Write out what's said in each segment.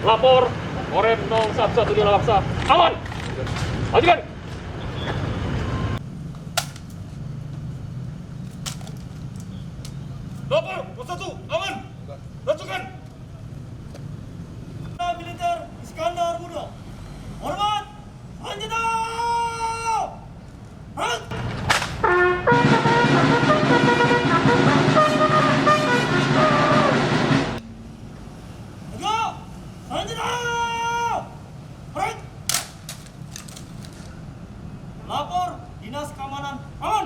Lapor Korem 0117 Laksa. Aman. Ajukan. Lapor 01 aman. Lanjutkan. Militer Iskandar Muda. Hormat. Anjata. Halt. Tegak. Anjata. Halt. Lapor Dinas Keamanan. Aman.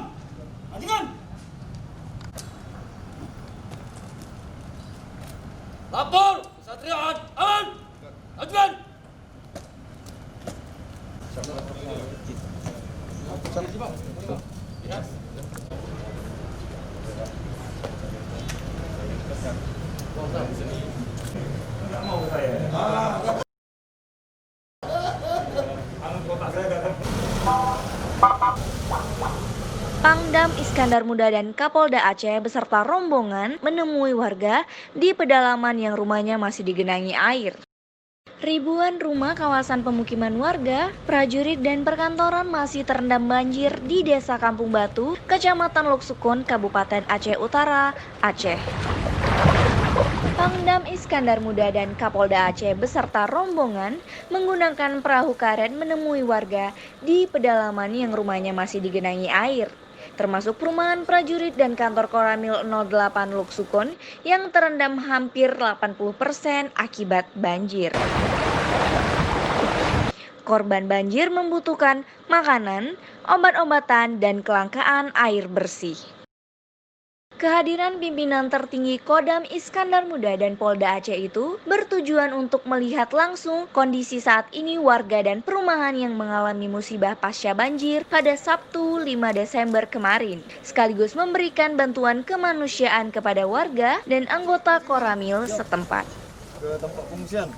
Ajukan. Lapor Kesatriaan. Aman. Ajukan. Pangdam Iskandar Muda dan Kapolda Aceh beserta rombongan menemui warga di pedalaman yang rumahnya masih digenangi air. Ribuan rumah kawasan pemukiman warga, prajurit dan perkantoran masih terendam banjir di Desa Kampung Batu, Kecamatan Loksukun, Kabupaten Aceh Utara, Aceh. Pangdam Iskandar Muda dan Kapolda Aceh beserta rombongan menggunakan perahu karet menemui warga di pedalaman yang rumahnya masih digenangi air, termasuk perumahan prajurit dan kantor Koramil 08 Loksukun yang terendam hampir 80% akibat banjir. Korban banjir membutuhkan makanan, obat-obatan, dan kelangkaan air bersih. Kehadiran pimpinan tertinggi Kodam Iskandar Muda dan Polda Aceh itu bertujuan untuk melihat langsung kondisi saat ini warga dan perumahan yang mengalami musibah pasca banjir pada Sabtu 5 Desember kemarin, sekaligus memberikan bantuan kemanusiaan kepada warga dan anggota Koramil setempat. Ke tempat pengungsian.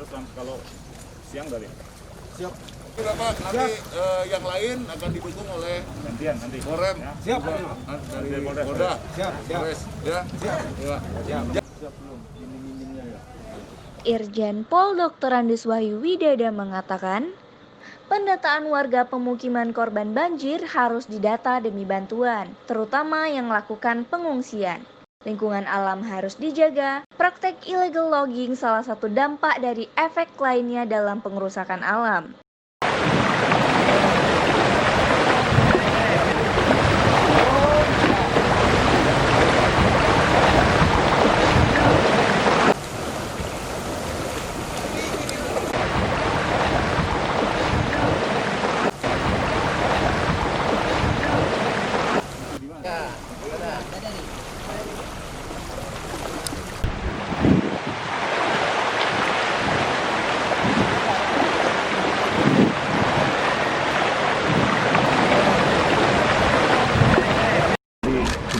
Terus kalau siang dari Siap. Pak, nanti yang lain akan didukung oleh gantian nanti. Korem. Siap. Dari Polres. Polda. Siap. Polres, ya. Siap. Ya. Siap belum. Minim-minimnya ya. Irjen Pol Dr. Andes Wahyu Widada mengatakan, pendataan warga pemukiman korban banjir harus didata demi bantuan, terutama yang melakukan pengungsian. Lingkungan alam harus dijaga. Praktek illegal logging salah satu dampak dari efek lainnya dalam pengerusakan alam.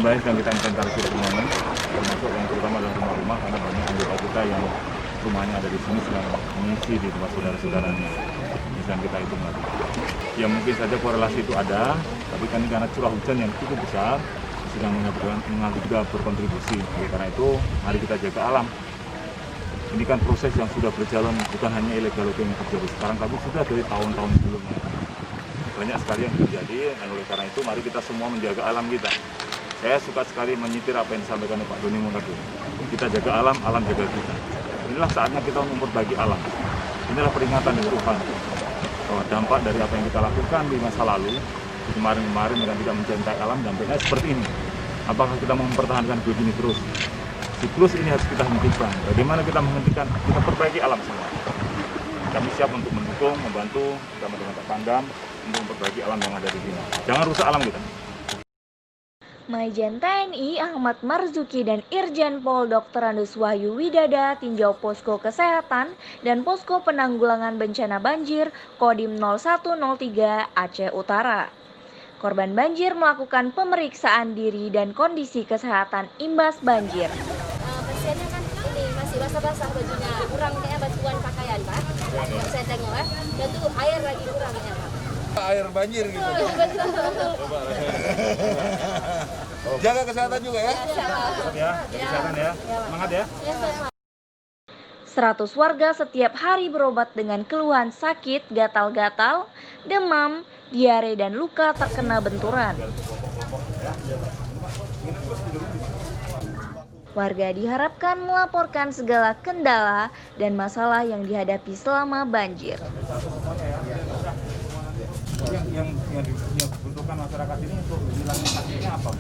Jumlah yang kita inventarisir semuanya, termasuk yang terutama dalam rumah-rumah, karena banyak anggota kita yang rumahnya ada di sini sedang mengisi di tempat saudara-saudaranya. Misalnya kita hitung lagi. Ya mungkin saja korelasi itu ada, tapi kan ini karena curah hujan yang cukup besar, sedang juga berkontribusi. Jadi karena itu, mari kita jaga alam. Ini kan proses yang sudah berjalan, bukan hanya illegal logging yang terjadi sekarang, tapi sudah dari tahun-tahun sebelumnya. Banyak sekali yang terjadi, dan oleh karena itu mari kita semua menjaga alam kita. Saya suka sekali menyitir apa yang disampaikan oleh Pak Doni Monardo. Kita jaga alam, alam jaga kita. Inilah saatnya kita memperbaiki alam. Inilah peringatan dari Tuhan bahwa dampak dari apa yang kita lakukan di masa lalu, kemarin-kemarin dengan tidak mencintai alam, dampaknya seperti ini. Apakah kita mau mempertahankan begini terus? Siklus ini harus kita hentikan. Bagaimana kita menghentikan? Kita perbaiki alam semua. Kami siap untuk mendukung, membantu, bersama dengan Pak Pangdam untuk memperbaiki alam yang ada di sini. Jangan rusak alam kita. Majen TNI Ahmad Marzuki dan Irjen Pol Dr. Andes Wahyu Widada tinjau posko kesehatan dan posko penanggulangan bencana banjir Kodim 0103 Aceh Utara. Korban banjir melakukan pemeriksaan diri dan kondisi kesehatan imbas banjir. Pasiennya kan ini masih basah-basah bajunya, kurang kayak batuan pakaian Pak. Yang saya tengok dan itu air lagi kurangnya Pak. Air banjir gitu. Jaga kesehatan juga ya. Ya, kesehatan ya. Semangat ya. Ya, 100 warga setiap hari berobat dengan keluhan sakit, gatal-gatal, demam, diare, dan luka terkena benturan. Warga diharapkan melaporkan segala kendala dan masalah yang dihadapi selama banjir. Yang dibutuhkan masyarakat ini untuk hilangnya sakitnya apa?